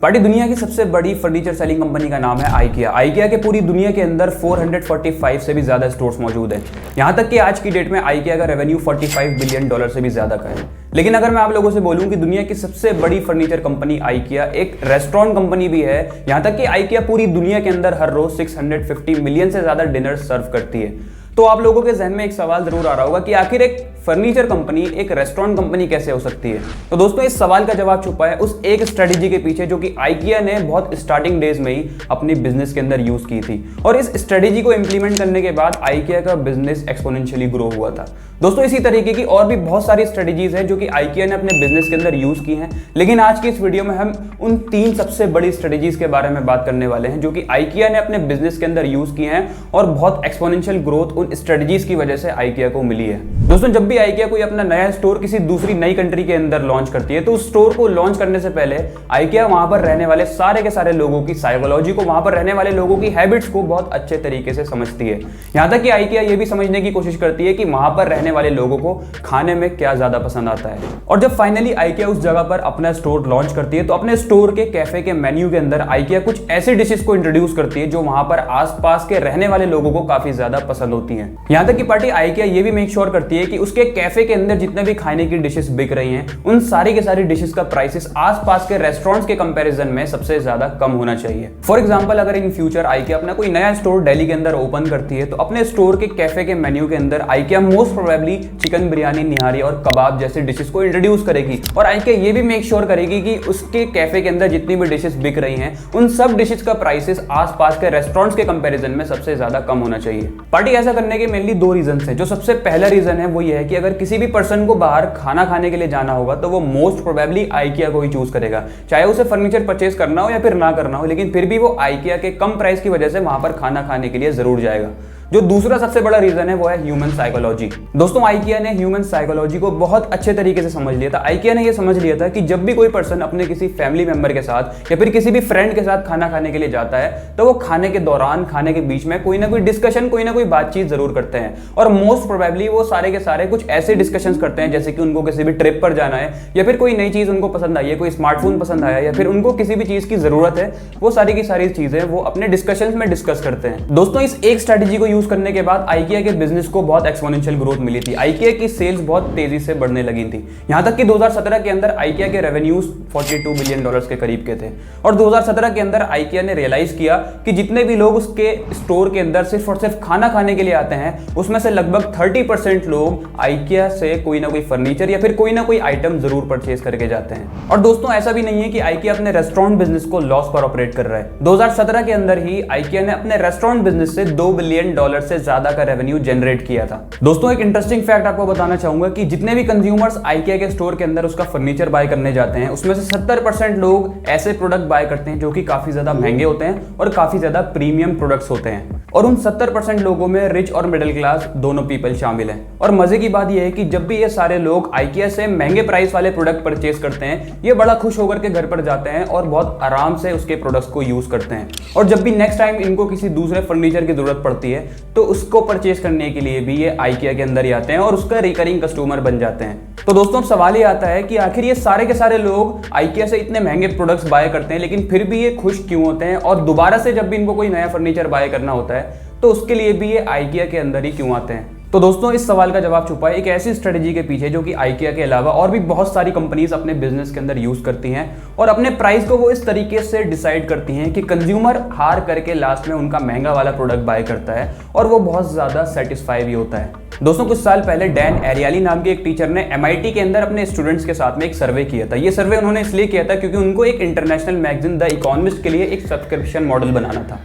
Party दुनिया की सबसे बड़ी फर्नीचर सेलिंग कंपनी का नाम है आइकिया। आइकिया के पूरी दुनिया के अंदर 445 से भी ज्यादा स्टोर्स मौजूद हैं। यहां तक कि आज की डेट में आइकिया का रेवेन्यू $45 बिलियन से भी ज्यादा का है। लेकिन अगर मैं आप लोगों से बोलूं कि दुनिया की सबसे बड़ी फर्नीचर कंपनी आइकिया एक रेस्टोरेंट कंपनी भी है, यहां तक कि आइकिया पूरी दुनिया के अंदर हर रोज 650 मिलियन से ज्यादा डिनर सर्व करती है, तो आप लोगों के जहन में एक सवाल जरूर आ रहा होगा कि आखिर एक फर्नीचर कंपनी एक रेस्टोरेंट कंपनी कैसे हो सकती है। तो दोस्तों इस सवाल का जवाब छुपा है उस एक स्ट्रेटेजी के पीछे जो कि आइकिया ने बहुत स्टार्टिंग डेज में ही अपनी बिजनेस के अंदर यूज की थी, और इस स्ट्रेटेजी को इंप्लीमेंट करने के बाद आइकिया का बिजनेस एक्सपोनेंशियली ग्रो हुआ था। दोस्तों इसी तरीके की और भी बहुत सारी स्ट्रेटेजीज हैं जो कि आइकिया ने अपने बिजनेस के अंदर यूज की हैं, लेकिन आज की इस वीडियो में हम उन 3 सबसे बड़ी स्ट्रेटेजीज के बारे में बात करने वाले हैं जो कि आइकिया ने अपने बिजनेस के अंदर यूज की हैं और बहुत एक्सपोनेंशियल ग्रोथ उन स्ट्रेटेजीज की वजह से आइकिया को मिली है। दोस्तों जब भी आइकिया कोई अपना नया स्टोर किसी दूसरी नई कंट्री के अंदर लॉन्च करती है, तो उस स्टोर को लॉन्च करने से पहले आइकिया वहां पर रहने वाले सारे के सारे लोगों की साइकोलॉजी को, वहां पर रहने वाले लोगों की हैबिट्स को बहुत अच्छे तरीके से समझती है। यहां तक कि आइकिया ये भी समझने की कोशिश करती है कि वहां पर रहने वाले लोगों को खाने में क्या ज्यादा पसंद आता है। और जब फाइनली आइकिया उस जगह पर अपना स्टोर लॉन्च करती है, तो अपने स्टोर के कैफे के मेन्यू के अंदर आइकिया कुछ ऐसी डिशेस को इंट्रोड्यूस करती है जो वहां पर आसपास के रहने वाले लोगों को काफी ज्यादा पसंद होती हैं। यहां तक कि पार्टी आइकिया ये भी मेक श्योर करती है कि उसके कैफे के अंदर जितने भी खाने की डिशेस बिक रही हैं, उन सारी के सारी डिशेस का प्राइसेस आसपास के रेस्टोरेंट्स के कंपैरिजन में सबसे ज्यादा कम होना चाहिए। फॉर एग्जांपल अगर इन फ्यूचर आइकिया अपना कोई नया स्टोर दिल्ली के अंदर ओपन करती है, तो अपने स्टोर के कैफे के मेन्यू के अंदर IKEA most probably chicken biryani, nihari और कबाब जैसे डिशेस को इंट्रोड्यूस करेगी। और आइकिया ये भी मेक श्योर करेगी कि उसके कैफे के अंदर जितनी भी डिशेस बिक रही हैं, उन सब डिशेस का प्राइसेस आसपास के रेस्टोरेंट्स के कंपैरिजन में सबसे ज्यादा कम होना चाहिए। पार्टी ऐसा करने के मेनली 2 रीजन है। जो सबसे पहला रीजन है वो ये है कि अगर किसी भी पर्सन को बाहर खाना खाने के लिए जाना होगा, तो वो मोस्ट प्रोबेबली आइकिया को ही चूज करेगा, चाहे उसे फर्नीचर परचेज करना हो या फिर ना करना हो, लेकिन फिर भी वो आइकिया के कम प्राइस की वजह से वहां पर खाना खाने के लिए जरूर जाएगा। जो दूसरा सबसे बड़ा रीजन है वो है ह्यूमन साइकोलॉजी। दोस्तों आइकिया ने ह्यूमन साइकोलॉजी को बहुत अच्छे तरीके से समझ लिया था। आइकिया ने ये समझ लिया था कि जब भी कोई पर्सन अपने किसी फैमिली मेंबर के साथ या फिर किसी भी फ्रेंड के साथ खाना खाने के लिए जाता है, तो वो खाने के दौरान, खाने के बीच में कोई ना कोई डिस्कशन, कोई ना कोई बातचीत जरूर करते हैं। और मोस्ट प्रोबेबली वो सारे के सारे कुछ ऐसे डिस्कशंस करते हैं जैसे कि उनको किसी भी ट्रिप पर जाना है, या फिर कोई नई चीज उनको पसंद आई है, कोई स्मार्टफोन पसंद आया, या फिर उनको किसी भी चीज की जरूरत है, वो सारी की सारी चीजें वो अपने डिस्कशंस में डिस्कस करते हैं। दोस्तों इस एक स्ट्रेटेजी को यूज करने के बाद आइकिया के बिजनेस को बहुत एक्सपोनेंशियल ग्रोथ मिली थी। आइकिया की सेल्स बहुत तेजी से बढ़ने लगी थी। यहां तक कि 2017 के अंदर आइकिया के रेवेन्यूज $42 बिलियन के करीब के थे। और 2017 के अंदर आइकिया ने रियलाइज किया कि जितने भी लोग उसके स्टोर के अंदर सिर्फ और सिर्फ खाना खाने के लिए आते हैं, उसमें से लगभग 30% लोग आइकिया से कोई ना कोई फर्नीचर या फिर कोई ना कोई आइटम जरूर परचेज करके जाते हैं। और दोस्तों ऐसा भी नहीं है कि आइकिया अपने रेस्टोरेंट बिजनेस को लॉस पर ऑपरेट कर रहा है। 2017 के अंदर ही आइकिया ने अपने रेस्टोरेंट बिजनेस से $2 बिलियन से ज्यादा का रेवेन्यू जनरेट किया था। दोस्तों एक इंटरेस्टिंग फैक्ट आपको बताना चाहूंगा कि जितने भी कंज्यूमर्स आइकिया के स्टोर के अंदर उसका फर्नीचर बाय करने जाते हैं, उसमें से 70% लोग ऐसे प्रोडक्ट बाय करते हैं जो कि काफी ज्यादा महंगे होते हैं और काफी ज्यादा प्रीमियम प्रोडक्ट्स होते हैं। और उन 70% लोगों में रिच और मिडिल क्लास दोनों पीपल शामिल हैं। और मजे की बात यह है कि जब भी ये सारे लोग आइकिया से महंगे प्राइस वाले प्रोडक्ट परचेज करते हैं, ये बड़ा खुश होकर के घर पर जाते हैं और बहुत आराम से उसके प्रोडक्ट्स को यूज करते हैं। और जब भी नेक्स्ट टाइम इनको किसी दूसरे फर्नीचर की जरूरत पड़ती है, तो उसको परचेज करने के लिए भी ये आइकिया के अंदर ही आते हैं और उसका रिकरिंग कस्टमर बन जाते हैं। तो दोस्तों अब सवाल ये आता है कि आखिर ये सारे के सारे लोग आइकिया से इतने महंगे प्रोडक्ट्स बाय करते हैं, लेकिन फिर भी ये खुश क्यों होते हैं, और दोबारा से जब भी इनको कोई नया फर्नीचर बाय करना होता है, तो उसके लिए भी ये आइकिया के अंदर ही क्यों आते हैं। तो दोस्तों इस सवाल का जवाब छुपा है एक ऐसी स्ट्रेटेजी के पीछे जो कि आइकिया के अलावा और भी बहुत सारी कंपनीज अपने बिजनेस के अंदर यूज करती हैं, और अपने प्राइस को वो इस तरीके से डिसाइड करती हैं कि कंज्यूमर हार करके लास्ट में उनका महंगा वाला प्रोडक्ट बाय करता है और वो बहुत ज्यादा सेटिस्फाई भी होता है। दोस्तों कुछ साल पहले डैन एरियाली नाम के एक टीचर ने MIT के अंदर अपने स्टूडेंट्स के साथ में एक सर्वे किया था। ये सर्वे उन्होंने इसलिए किया था क्योंकि उनको एक इंटरनेशनल मैगजीन द इकोनॉमिस्ट के लिए एक सब्सक्रिप्शन मॉडल बनाना था।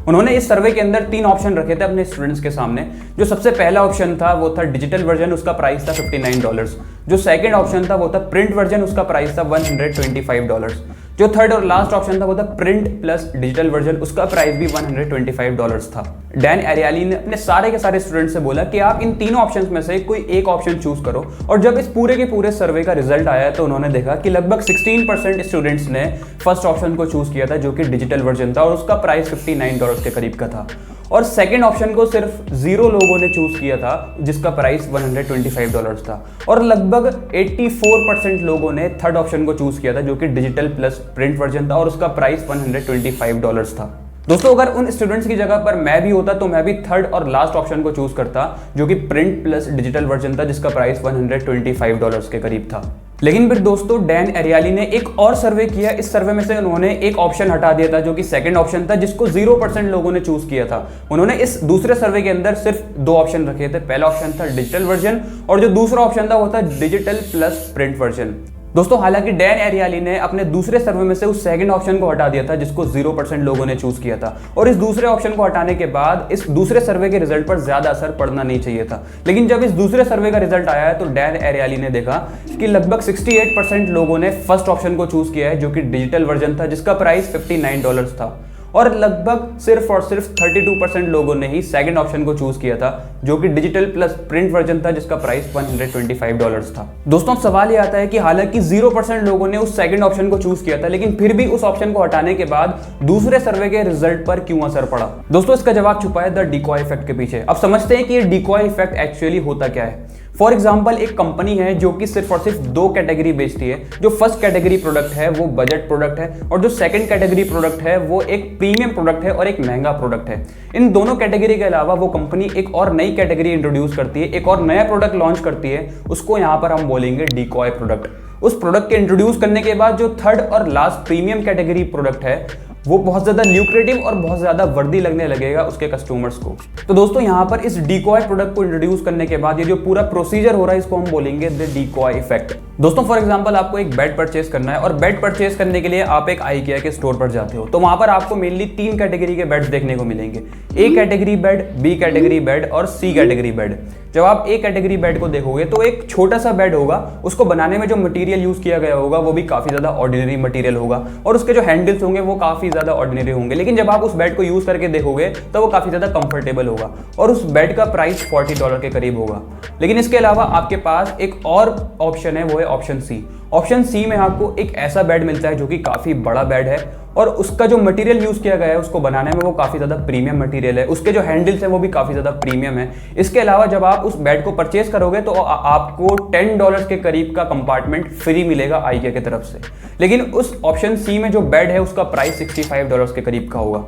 उन्होंने इस सर्वे के अंदर 3 ऑप्शन रखे थे अपने स्टूडेंट्स के सामने। जो सबसे पहला ऑप्शन था वो था डिजिटल वर्जन, उसका प्राइस था $59। जो सेकंड ऑप्शन था वो था प्रिंट वर्जन, उसका प्राइस था $125। जो थर्ड और लास्ट ऑप्शन था वो था प्रिंट प्लस डिजिटल वर्जन, उसका प्राइस भी $125 था। डैन एरियाली ने अपने सारे के सारे स्टूडेंट्स से बोला कि आप इन तीनों ऑप्शंस में से कोई एक ऑप्शन चूज करो। और जब इस पूरे के पूरे सर्वे का रिजल्ट आया, तो उन्होंने देखा कि लगभग 16% स्टूडेंट्स ने फर्स्ट ऑप्शन को चूज किया था, जो कि डिजिटल वर्जन था और उसका प्राइस $59 के करीब का था। और सेकंड ऑप्शन को सिर्फ 0 लोगों ने चूज किया था जिसका प्राइस $125 था। और लगभग 84% लोगों ने थर्ड ऑप्शन को चूज किया था जो कि डिजिटल प्लस प्रिंट वर्जन था और उसका प्राइस $125 था। दोस्तों अगर उन स्टूडेंट्स की जगह पर मैं भी होता तो मैं भी थर्ड और लास्ट ऑप्शन को चूज करता जो कि प्रिंट प्लस डिजिटल वर्जन था जिसका प्राइस $125 के करीब था। लेकिन फिर दोस्तों डैन एरियाली ने एक और सर्वे किया। इस सर्वे में से उन्होंने एक ऑप्शन हटा दिया था जो कि सेकंड ऑप्शन था जिसको 0% लोगों ने चूज किया था। उन्होंने इस दूसरे सर्वे के अंदर सिर्फ 2 ऑप्शन रखे थे। पहला ऑप्शन था डिजिटल वर्जन और जो दूसरा ऑप्शन था वो था डिजिटल प्लस प्रिंट वर्जन। दोस्तों हालांकि डैन एरियाली ने अपने दूसरे सर्वे में से उस सेकंड ऑप्शन को हटा दिया था जिसको 0% लोगों ने चूज किया था और इस दूसरे ऑप्शन को हटाने के बाद इस दूसरे सर्वे के रिजल्ट पर ज्यादा असर पड़ना नहीं चाहिए था। लेकिन जब इस दूसरे सर्वे का रिजल्ट आया है तो डैन एरियाली ने देखा कि लगभग 68% लोगों ने फर्स्ट ऑप्शन को चूज किया है जो कि डिजिटल वर्जन था जिसका प्राइस $59 था और लगभग सिर्फ और सिर्फ 32% लोगों ने ही सेकंड ऑप्शन को चूज किया था जो कि डिजिटल प्लस प्रिंट वर्जन था जिसका प्राइस $125 था। दोस्तों अब सवाल ये आता है कि हालांकि 0% लोगों ने उस सेकंड ऑप्शन को चूज किया था लेकिन फिर भी उस ऑप्शन को हटाने के बाद दूसरे सर्वे के रिजल्ट पर क्यों असर पड़ा। दोस्तों इसका जवाब छुपा है द डिकॉय इफेक्ट के पीछे। अब समझते हैं कि ये डिकॉय इफेक्ट एक्चुअली होता क्या है। फॉर एग्जाम्पल एक कंपनी है जो कि सिर्फ और सिर्फ 2 कैटेगरी बेचती है। जो फर्स्ट कैटेगरी प्रोडक्ट है वो बजट प्रोडक्ट है और जो सेकंड कैटेगरी प्रोडक्ट है वो एक प्रीमियम प्रोडक्ट है और एक महंगा प्रोडक्ट है। इन दोनों कैटेगरी के अलावा वो कंपनी एक और नई कैटेगरी इंट्रोड्यूस करती है, एक और नया प्रोडक्ट लॉन्च करती है, उसको यहां पर हम बोलेंगे डिकॉय प्रोडक्ट। उस प्रोडक्ट के इंट्रोड्यूस करने के बाद जो थर्ड और लास्ट प्रीमियम कैटेगरी प्रोडक्ट है वो बहुत ज्यादा ल्यूक्रेटिव और बहुत ज्यादा वर्दी लगने लगेगा उसके कस्टमर्स को। तो दोस्तों यहाँ पर इस डिकॉय प्रोडक्ट को इंट्रोड्यूस करने के बाद ये जो पूरा प्रोसीजर हो रहा है इसको हम बोलेंगे द डिकॉय इफेक्ट। दोस्तों फॉर एग्जांपल आपको एक बेड परचेस करना है और बेड परचेस करने के लिए आप एक IKEA के स्टोर पर जाते हो तो वहां पर आपको मेनली 3 कैटेगरी के बेड्स देखने को मिलेंगे। A category bed, B category bed और C कैटेगरी बेड। जब आप A कैटेगरी बेड को देखोगे तो एक छोटा सा बेड होगा, उसको बनाने में जो मटेरियल यूज किया गया होगा वो भी काफी ज्यादा ऑर्डिनरी मटेरियल होगा और उसके जो हैंडल्स होंगे वो काफी ज्यादा ऑर्डिनरी होंगे। लेकिन जब आप उस बेड को यूज करके देखोगे तो वो काफी ज्यादा कंफर्टेबल होगा और उस बेड का प्राइस $40 के करीब होगा। लेकिन इसके अलावा आपके पास एक और ऑप्शन है, वो है ऑप्शन C। ऑप्शन C में आपको एक ऐसा बेड मिलता है जो कि काफी बड़ा बेड है और उसका जो मटेरियल यूज किया गया है उसको बनाने में वो काफी ज्यादा प्रीमियम मटेरियल है, उसके जो हैंडल्स हैं वो भी काफी ज्यादा प्रीमियम है। इसके अलावा जब आप उस बेड को परचेस करोगे तो आपको $10 के करीब का कंपार्टमेंट फ्री मिलेगा IKEA की तरफ से। लेकिन उस ऑप्शन C में जो बेड है उसका प्राइस $65 के करीब का होगा।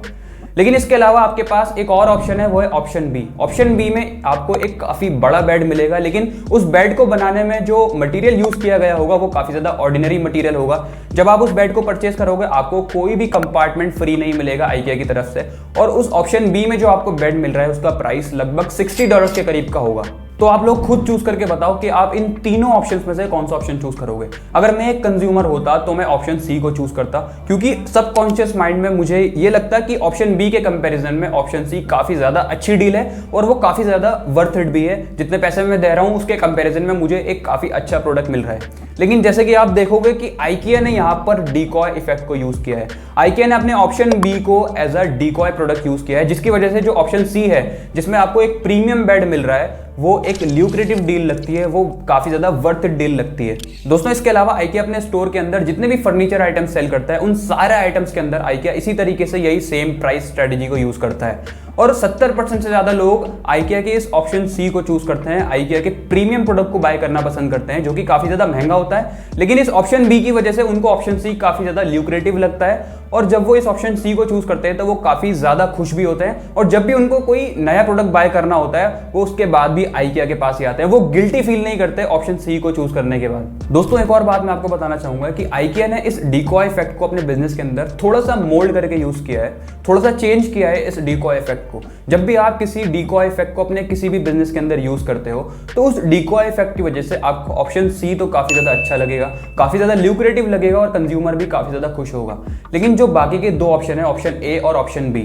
लेकिन इसके अलावा आपके पास एक और ऑप्शन है, वो है ऑप्शन बी। ऑप्शन बी में आपको एक काफी बड़ा बेड मिलेगा लेकिन उस बेड को बनाने में जो मटेरियल यूज किया गया होगा वो काफी ज्यादा ऑर्डिनरी मटेरियल होगा। जब आप उस बेड को परचेस करोगे आपको कोई भी कंपार्टमेंट फ्री नहीं मिलेगा IKEA की तरफ से और उस ऑप्शन बी में जो आपको बेड मिल रहा है उसका प्राइस लगभग $60 के करीब का होगा। तो आप लोग खुद चूज करके बताओ कि आप इन तीनों ऑप्शंस में से कौन सा ऑप्शन चूज करोगे। अगर मैं एक कंज्यूमर होता तो मैं ऑप्शन सी को चूज करता क्योंकि सबकॉन्शियस माइंड में मुझे ये लगता कि ऑप्शन बी के कंपैरिजन में ऑप्शन सी काफी ज्यादा अच्छी डील है और वो काफी ज्यादा वर्थ इट भी है। जितने पैसे मैं दे रहा हूं उसके कंपैरिजन में मुझे एक काफी अच्छा प्रोडक्ट मिल रहा है। लेकिन जैसे कि आप देखोगे कि IKEA ने यहाँ पर डिकॉय इफेक्ट को यूज किया है। IKEA ने अपने ऑप्शन बी को as a decoy product use किया है जिसकी वजह से जो ऑप्शन सी है जिसमें आपको एक प्रीमियम बेड मिल रहा है वो एक ल्यूक्रेटिव डील लगती है, वो काफी ज्यादा वर्थ डील लगती है। दोस्तों इसके अलावा IKEA अपने स्टोर के अंदर जितने भी फर्नीचर आइटम सेल करता है उन सारे आइटम्स के अंदर IKEA इसी तरीके से यही सेम प्राइस स्ट्रेटेजी को यूज करता है और 70% से ज्यादा लोग IKEA के इस ऑप्शन सी को चूज करते हैं। IKEA के प्रीमियम प्रोडक्ट को बाय करना पसंद करते हैं जो कि काफी ज्यादा महंगा होता है। लेकिन इस ऑप्शन बी की वजह से उनको ऑप्शन सी काफी ज्यादा ल्यूक्रेटिव लगता है और जब वो इस ऑप्शन सी को चूज करते हैं तो वो काफी ज्यादा खुश भी होते हैं और जब भी उनको कोई नया प्रोडक्ट बाय करना होता है वो उसके बाद भी IKEA के पास ही आते हैं। वो गिल्टी फील नहीं करते ऑप्शन सी को चूज करने के बाद। दोस्तों एक और बात मैं आपको बताना चाहूंगा कि IKEA ने इस डिकॉय इफेक्ट को अपने बिजनेस के अंदर थोड़ा सा मोल्ड करके यूज किया है, थोड़ा सा चेंज किया है इस डिकॉय इफेक्ट को। जब भी आप किसी डिकॉय इफेक्ट को अपने किसी भी बिजनेस के अंदर यूज करते हो तो उस डिकॉय इफेक्ट की वजह से आपको ऑप्शन सी तो काफी ज्यादा अच्छा लगेगा, काफी ज्यादा ल्यूक्रेटिव लगेगा और कंज्यूमर भी काफी ज्यादा खुश होगा। लेकिन जो बाकी के दो ऑप्शन है, ऑप्शन ए और ऑप्शन बी,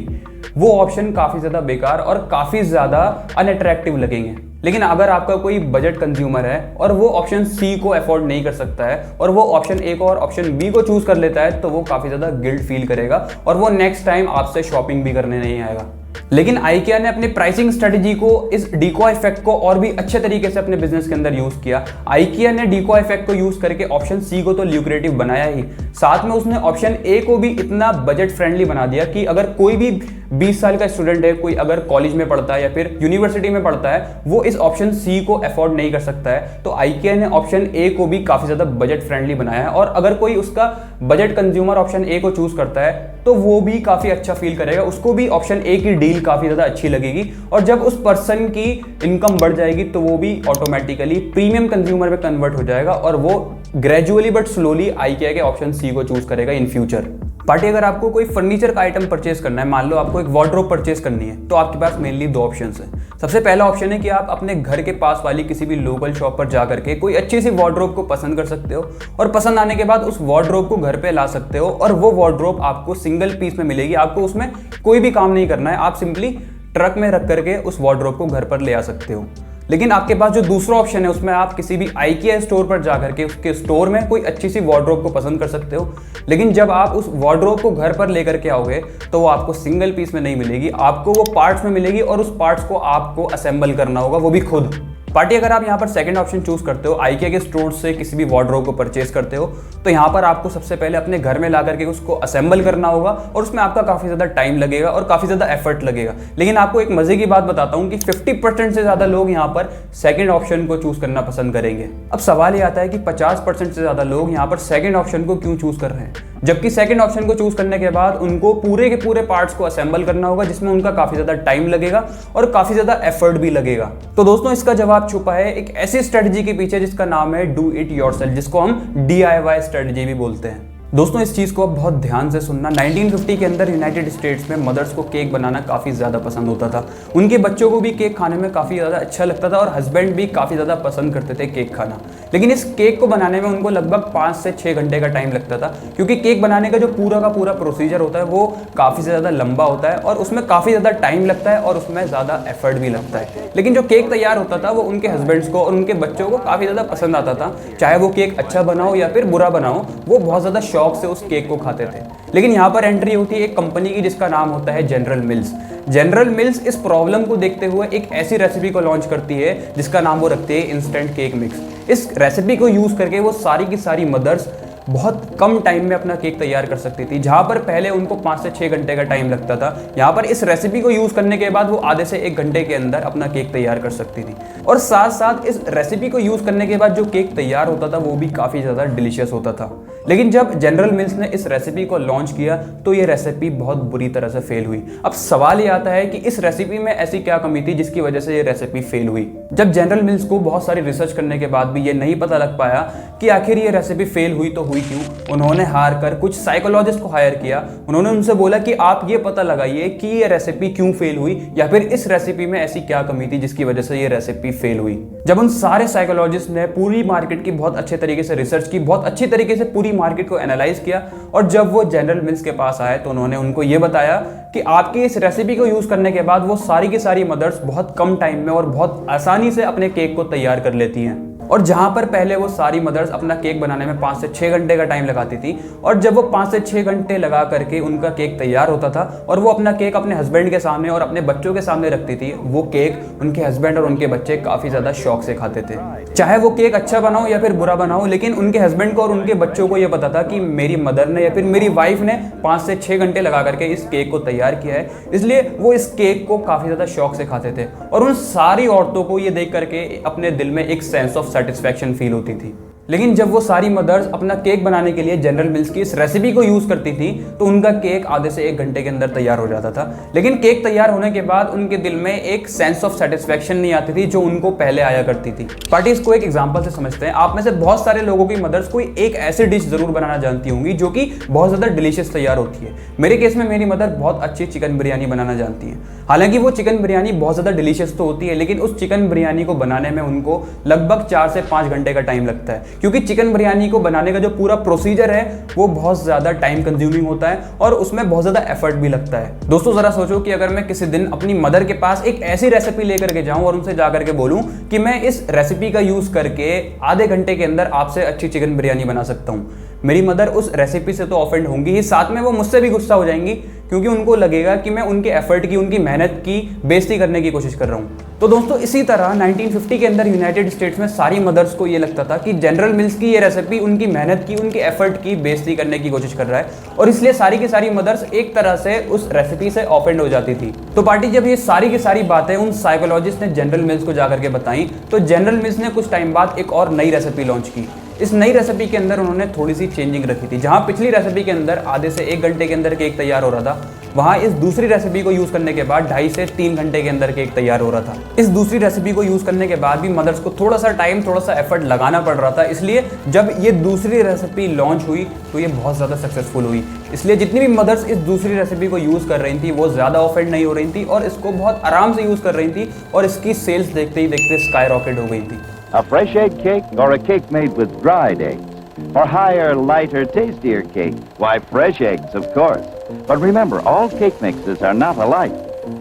वो ऑप्शन काफी ज्यादा बेकार और काफी ज्यादा अनअट्रैक्टिव लगेंगे। लेकिन अगर आपका कोई बजट कंज्यूमर है और वो ऑप्शन सी को अफोर्ड नहीं कर सकता है और वो ऑप्शन ए को और ऑप्शन बी को चूज कर लेता है तो वो काफी ज्यादा गिल्ट फील करेगा और वो नेक्स्ट टाइम आपसे शॉपिंग भी करने नहीं आएगा। लेकिन आइकिया ने अपने प्राइसिंग स्ट्रेटेजी को, इस डिकॉय इफेक्ट को और भी अच्छे तरीके से अपने बिजनेस के अंदर यूज किया। आइकिया ने डिकॉय इफेक्ट को यूज करके ऑप्शन सी को तो ल्यूक्रेटिव बनाया ही, साथ में उसने ऑप्शन ए को भी इतना बजट फ्रेंडली बना दिया कि अगर कोई भी 20 साल का स्टूडेंट है, कोई अगर कॉलेज में पढ़ता है या फिर यूनिवर्सिटी में पढ़ता है, वो इस ऑप्शन सी को अफोर्ड नहीं कर सकता है। तो आइकिया ने ऑप्शन ए को भी काफी ज्यादा बजट फ्रेंडली बनाया है, और अगर कोई उसका बजट कंज्यूमर ऑप्शन ए को चूज करता है तो वो भी काफी अच्छा फील करेगा, उसको भी ऑप्शन ए की डील काफी ज्यादा अच्छी लगेगी, और जब उस पर्सन की इनकम बढ़ जाएगी तो वो भी ऑटोमेटिकली प्रीमियम कंज्यूमर में कन्वर्ट हो जाएगा, और वो ग्रेजुअली बट स्लोली आइकिया के ऑप्शन सी को चूज करेगा इन फ्यूचर। पार्टी, अगर आपको कोई फर्नीचर का आइटम परचेस करना है, मान लो आपको एक वार्डरोब परचेस करनी है, तो आपके पास मेनली दो ऑप्शंस हैं। सबसे पहला ऑप्शन है कि आप अपने घर के पास वाली किसी भी लोकल शॉप पर जा करके कोई अच्छी सी वार्डरोब को पसंद कर सकते हो, और पसंद आने के बाद उस वार्डरोब को घर पे ला सकते हो, और वो वार्डरोब आपको सिंगल पीस में मिलेगी। आपको उसमें कोई भी काम नहीं करना है, आप सिंपली ट्रक में रख करके उस वार्डरोब को घर पर ले आ सकते हो। लेकिन आपके पास जो दूसरा ऑप्शन है, उसमें आप किसी भी आइकिया स्टोर पर जाकर के उसके स्टोर में कोई अच्छी सी वार्डरोब को पसंद कर सकते हो, लेकिन जब आप उस वार्डरोब को घर पर लेकर के आओगे तो वो आपको सिंगल पीस में नहीं मिलेगी, आपको वो पार्ट्स में मिलेगी, और उस पार्ट्स को आपको असेंबल करना होगा, वो भी खुद। पार्टी, अगर आप यहाँ पर सेकंड ऑप्शन चूज करते हो, आइकिया के स्टोर से किसी भी वार्डरोब को परचेस करते हो, तो यहाँ पर आपको सबसे पहले अपने घर में ला करके उसको असेंबल करना होगा, और उसमें आपका काफी ज्यादा टाइम लगेगा और काफी ज्यादा एफर्ट लगेगा। लेकिन आपको एक मजे की बात बताता हूँ कि 50% से ज्यादा लोग यहाँ पर सेकंड ऑप्शन को चूज करना पसंद करेंगे। अब सवाल ये आता है कि 50% से ज्यादा लोग यहाँ पर सेकंड ऑप्शन को क्यों चूज कर रहे हैं, जबकि सेकंड ऑप्शन को चूज करने के बाद उनको पूरे के पूरे पार्ट्स को असेंबल करना होगा, जिसमें उनका काफी ज्यादा टाइम लगेगा और काफी ज्यादा एफर्ट भी लगेगा। तो दोस्तों, इसका जवाब छुपा है एक ऐसी स्ट्रेटजी के पीछे जिसका नाम है डू इट योरसेल्फ, जिसको हम DIY स्ट्रेटजी भी बोलते हैं। दोस्तों, इस चीज को अब बहुत ध्यान से सुनना। 1950 के अंदर यूनाइटेड स्टेट्स में मदर्स को केक बनाना काफी ज्यादा पसंद होता था, उनके बच्चों को भी केक खाने में काफी ज्यादा अच्छा लगता था, और हस्बैंड भी काफी ज्यादा पसंद करते थे केक खाना। लेकिन इस केक को बनाने में उनको लगभग 5 से 6 घंटे का टाइम लगता था, क्योंकि केक बनाने का जो पूरा का पूरा प्रोसीजर होता है वो काफी ज्यादा लंबा होता है, और उसमें काफी ज्यादा टाइम लगता है, और उसमें ज्यादा एफर्ट भी लगता है। लेकिन जो केक तैयार होता था वो उनके हस्बैंड्स को और उनके बच्चों को काफी ज्यादा पसंद आता था, चाहे वो केक अच्छा बनाओ या फिर बुरा बनाओ, वो बहुत ज्यादा शौक से उस केक को खाते थे। लेकिन यहाँ पर एंट्री होती है एक कंपनी की जिसका नाम होता है जनरल मिल्स। जनरल मिल्स इस प्रॉब्लम को देखते हुए एक ऐसी रेसिपी को लॉन्च करती है जिसका नाम वो रखती है इंस्टेंट केक मिक्स। इस रेसिपी को यूज करके वो सारी की सारी मदर्स बहुत कम टाइम में अपना केक तैयार कर सकती थी। जहां पर पहले उनको 5 से 6 घंटे का टाइम लगता था, यहाँ पर इस रेसिपी को यूज करने के बाद वो आधे से 1 घंटे के अंदर अपना केक तैयार कर सकती थी। और साथ साथ इस रेसिपी को यूज करने के बाद जो केक तैयार होता था वो भी काफी ज्यादा डिलीशियस होता था। लेकिन जब जनरल मिल्स ने इस रेसिपी को लॉन्च किया तो ये रेसिपी बहुत बुरी तरह से फेल हुई। अब सवाल ये आता है कि इस रेसिपी में ऐसी क्या कमी थी जिसकी वजह से ये रेसिपी फेल हुई। जब जनरल मिल्स को बहुत सारी रिसर्च करने के बाद भी ये नहीं पता लग पाया कि आखिर ये रेसिपी फेल हुई तो हुई क्यों, उन्होंने हार कर कुछ साइकोलॉजिस्ट को हायर किया। उन्होंने उनसे बोला कि आप ये पता लगाइए कि ये रेसिपी क्यों फेल हुई, या फिर इस रेसिपी में ऐसी क्या कमी थी जिसकी वजह से ये रेसिपी फेल हुई। जब उन सारे साइकोलॉजिस्ट ने पूरी मार्केट की बहुत अच्छे तरीके से रिसर्च की, बहुत अच्छी तरीके से पूरी मार्केट को एनालाइज किया, और जब वो जनरल मिल्स के पास आए तो उन्होंने उनको ये बताया कि आपकी इस रेसिपी को यूज करने के बाद वो सारी की सारी मदर्स बहुत कम टाइम में और बहुत आसानी से अपने केक को तैयार कर लेती हैं। और जहां पर पहले वो सारी मदर्स अपना केक बनाने में 5 से 6 घंटे का टाइम लगाती थी, और जब वो 5 से 6 घंटे लगा करके उनका केक तैयार होता था और वो अपना केक अपने हस्बैंड के सामने और अपने बच्चों के सामने रखती थी, वो केक उनके हस्बैंड और उनके बच्चे काफी ज्यादा शौक से खाते थे। चाहे वो केक अच्छा बनाओ या फिर बुरा बनाओ, लेकिन उनके हस्बैंड को और उनके बच्चों को यह पता था कि मेरी मदर ने या फिर मेरी वाइफ ने 5 से 6 घंटे लगा करके इस केक को तैयार किया है, इसलिए वो इस केक को काफी ज्यादा शौक से खाते थे। और उन सारी औरतों को ये देख करके अपने दिल में एक सेंस ऑफ सेटिस्फैक्शन फील होती थी। लेकिन जब वो सारी मदर्स अपना केक बनाने के लिए जनरल मिल्स की इस रेसिपी को यूज करती थी तो उनका केक आधे से 1 घंटे के अंदर तैयार हो जाता था। लेकिन केक तैयार होने के बाद उनके दिल में एक सेंस ऑफ सेटिस्फैक्शन नहीं आती थी जो उनको पहले आया करती थी। पार्टी, इसको एक एग्जांपल से समझते हैं। आप में से बहुत सारे लोगों की मदर्स कोई एक ऐसी डिश जरूर बनाना जानती होंगी जो कि बहुत ज्यादा डिलीशियस तैयार होती है। मेरे केस में मेरी मदर बहुत अच्छी चिकन बिरयानी बनाना जानती है। हालांकि वो चिकन बिरयानी बहुत ज्यादा डिलीशियस तो होती है, लेकिन उस चिकन बिरयानी को बनाने में उनको लगभग 4 से 5 घंटे का टाइम लगता है, क्योंकि चिकन बिरयानी को बनाने का जो पूरा प्रोसीजर है वो बहुत ज्यादा टाइम कंज्यूमिंग होता है और उसमें बहुत ज्यादा एफर्ट भी लगता है। दोस्तों, जरा सोचो कि अगर मैं किसी दिन अपनी मदर के पास एक ऐसी रेसिपी लेकर के जाऊं और उनसे जाकर के बोलूं कि मैं इस रेसिपी का यूज करके आधे घंटे के अंदर आपसे अच्छी चिकन बिरयानी बना सकता हूं, मेरी मदर उस रेसिपी से तो ऑफेंड होंगी ही, साथ में वो मुझसे भी गुस्सा हो जाएंगी क्योंकि उनको लगेगा कि मैं उनके एफर्ट की, उनकी मेहनत की बेइज्जती करने की कोशिश कर रहा हूँ। तो दोस्तों इसी तरह 1950 के अंदर यूनाइटेड स्टेट्स में सारी मदर्स को ये लगता था कि जनरल मिल्स की ये रेसिपी उनकी मेहनत की, उनके एफर्ट की बेइज्जती करने की कोशिश कर रहा है, और इसलिए सारी की सारी मदर्स एक तरह से उस रेसिपी से ऑफेंड हो जाती थी। तो पार्टी जब ये सारी की सारी बातें उन साइकोलॉजिस्ट ने जनरल मिल्स को जाकर के बताई, तो जनरल मिल्स ने कुछ टाइम बाद एक और नई रेसिपी लॉन्च की। इस नई रेसिपी के अंदर उन्होंने थोड़ी सी चेंजिंग रखी थी। जहां पिछली रेसिपी के अंदर आधे से 1 घंटे के अंदर केक तैयार हो रहा था, वहां इस दूसरी रेसिपी को यूज करने के बाद 2.5 से 3 घंटे के अंदर केक तैयार हो रहा था। इस दूसरी रेसिपी को यूज करने के बाद भी मदर्स को थोड़ा सा टाइम, थोड़ा सा एफर्ट लगाना पड़ रहा था। इसलिए जब ये दूसरी रेसिपी लॉन्च हुई तो ये बहुत ज़्यादा सक्सेसफुल हुई। इसलिए जितनी भी मदर्स इस दूसरी रेसिपी को यूज़ कर रही थी वो ज़्यादा ऑफेंड नहीं हो रही थी और इसको बहुत आराम से यूज़ कर रही थी, और इसकी सेल्स देखते ही देखते स्काई रॉकेट हो गई थी। A fresh egg cake or a cake made with dried eggs? Or higher, lighter, tastier cake? Why, fresh eggs, of course. But remember, all cake mixes are not alike.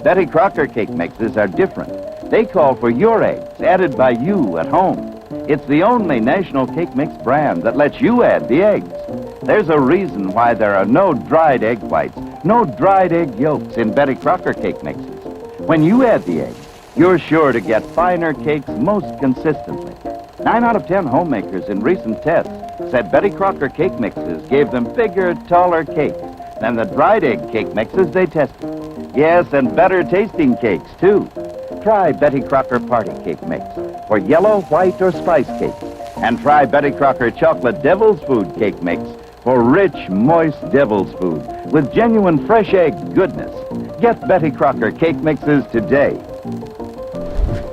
Betty Crocker cake mixes are different. They call for your eggs, added by you at home. It's the only national cake mix brand that lets you add the eggs. There's a reason why there are no dried egg whites, no dried egg yolks in Betty Crocker cake mixes. When you add the eggs, you're sure to get finer cakes most consistently. 9 out of 10 homemakers in recent tests said Betty Crocker cake mixes gave them bigger, taller cakes than the dried egg cake mixes they tested. Yes, and better tasting cakes, too. Try Betty Crocker Party Cake Mix for yellow, white, or spice cakes. And try Betty Crocker Chocolate Devil's Food Cake Mix for rich, moist devil's food with genuine fresh egg goodness. Get Betty Crocker cake mixes today.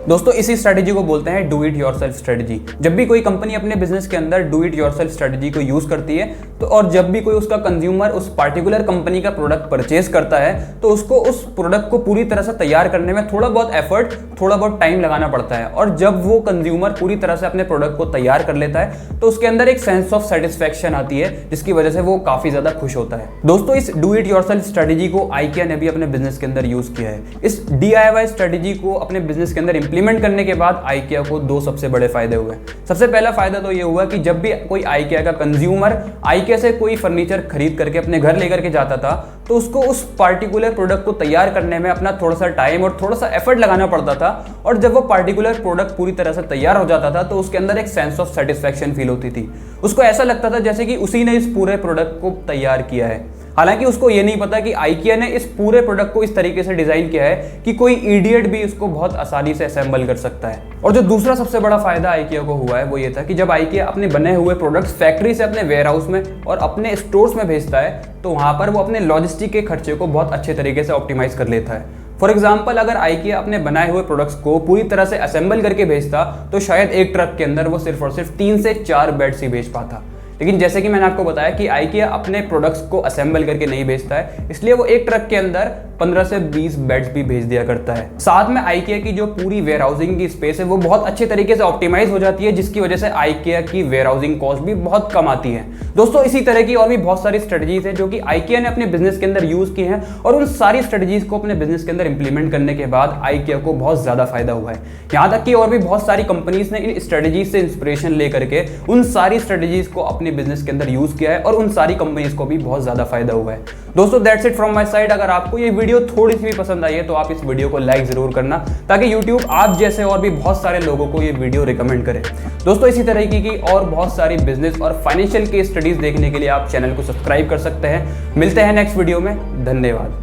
दोस्तों इसी strategy को बोलते हैं do it yourself strategy. जब भी कोई company अपने business के अंदर डू इट योरसेल्फ स्ट्रेटजी को यूज करती है तो, और जब भी कोई उसका कंज्यूमर उस पार्टिकुलर कंपनी का प्रोडक्ट परचेज करता है, तो उसको उस प्रोडक्ट को पूरी तरह से तैयार करने में थोड़ा बहुत एफर्ट, थोड़ा बहुत टाइम लगाना पड़ता है। और जब वो कंज्यूमर पूरी तरह से अपने प्रोडक्ट को तैयार कर लेता है तो उसके अंदर एक सेंस ऑफ सेटिस्फैक्शन आती है, जिसकी वजह से वो काफी ज्यादा खुश होता है। दोस्तों इस डू इट योरसेल्फ स्ट्रेटजी को IKEA ने भी अपने बिजनेस के अंदर यूज किया है। इस DIY स्ट्रेटजी को अपने बिजनेस के अंदर इंप्लीमेंट करने के बाद IKEA को 2 सबसे बड़े फायदे हुए। सबसे पहला फायदा तो ये हुआ कि जब भी कोई IKEA का कंज्यूमर IKEA से कोई फर्नीचर खरीद करके अपने घर लेकर के जाता था, तो उसको उस पार्टिकुलर प्रोडक्ट को तैयार करने में अपना थोड़ा सा टाइम और थोड़ा सा एफर्ट लगाना पड़ता था, और जब वो पार्टिकुलर प्रोडक्ट पूरी तरह से तैयार हो जाता था तो उसके अंदर एक सेंस ऑफ सेटिस्फैक्शन फील होती थी। उसको ऐसा लगता था जैसे कि उसी ने इस पूरे प्रोडक्ट को तैयार किया है। हालांकि उसको ये नहीं पता कि IKEA ने इस पूरे प्रोडक्ट को इस तरीके से डिजाइन किया है कि कोई इडियट भी इसको बहुत आसानी से असेंबल कर सकता है। और जो दूसरा सबसे बड़ा फायदा IKEA को हुआ है वो ये था कि जब IKEA अपने बने हुए प्रोडक्ट्स फैक्ट्री से अपने वेयरहाउस में और अपने स्टोर्स में भेजता है, तो वहां पर वो अपने लॉजिस्टिक के खर्चे को बहुत अच्छे तरीके से ऑप्टिमाइज कर लेता है। फॉर एग्जाम्पल, अगर IKEA अपने बनाए हुए प्रोडक्ट्स को पूरी तरह से असेंबल करके भेजता तो शायद एक ट्रक के अंदर वो सिर्फ और सिर्फ 3 से 4 बेड्स ही भेज पाता। लेकिन जैसे कि मैंने आपको बताया कि IKEA अपने प्रोडक्ट्स को असेंबल करके नहीं भेजता है, इसलिए वो एक ट्रक के अंदर 15 से 20 बेड्स भी भेज दिया करता है। साथ में IKEA की जो पूरी वेयरहाउसिंग की स्पेस है वो बहुत अच्छे तरीके से ऑप्टिमाइज हो जाती है, जिसकी वजह से IKEA की वेयरहाउसिंग कॉस्ट भी बहुत कम आती है। दोस्तों इसी तरह की और भी बहुत सारी स्ट्रेटजीज हैं जो कि IKEA ने अपने बिजनेस के अंदर यूज की हैं, और उन सारी स्ट्रेटजीज को अपने बिजनेस के अंदर इंप्लीमेंट करने के बाद IKEA को बहुत ज्यादा फायदा हुआ है। यहाँ तक कि और भी बहुत सारी कंपनीज ने इन स्ट्रेटजीज से इंस्पिरेशन लेकर के उन सारी स्ट्रेटजीज को अपने बिजनेस के अंदर यूज किया है, और उन सारी कंपनीज को भी बहुत ज्यादा फायदा हुआ है। दोस्तों that's it from my side. अगर आपको ये वीडियो थोड़ी सी भी पसंद आई है तो आप इस वीडियो को लाइक जरूर करना, ताकि YouTube आप जैसे और भी बहुत सारे लोगों को ये वीडियो रिकमेंड करे। दोस्तों इसी तरीके की और बहुत सारी बिजनेस और फाइनेंशियल केस स्टडीज देखने के लिए आप चैनल को सब्सक्राइब कर सकते हैं। मिलते हैं नेक्स्ट वीडियो में। धन्यवाद।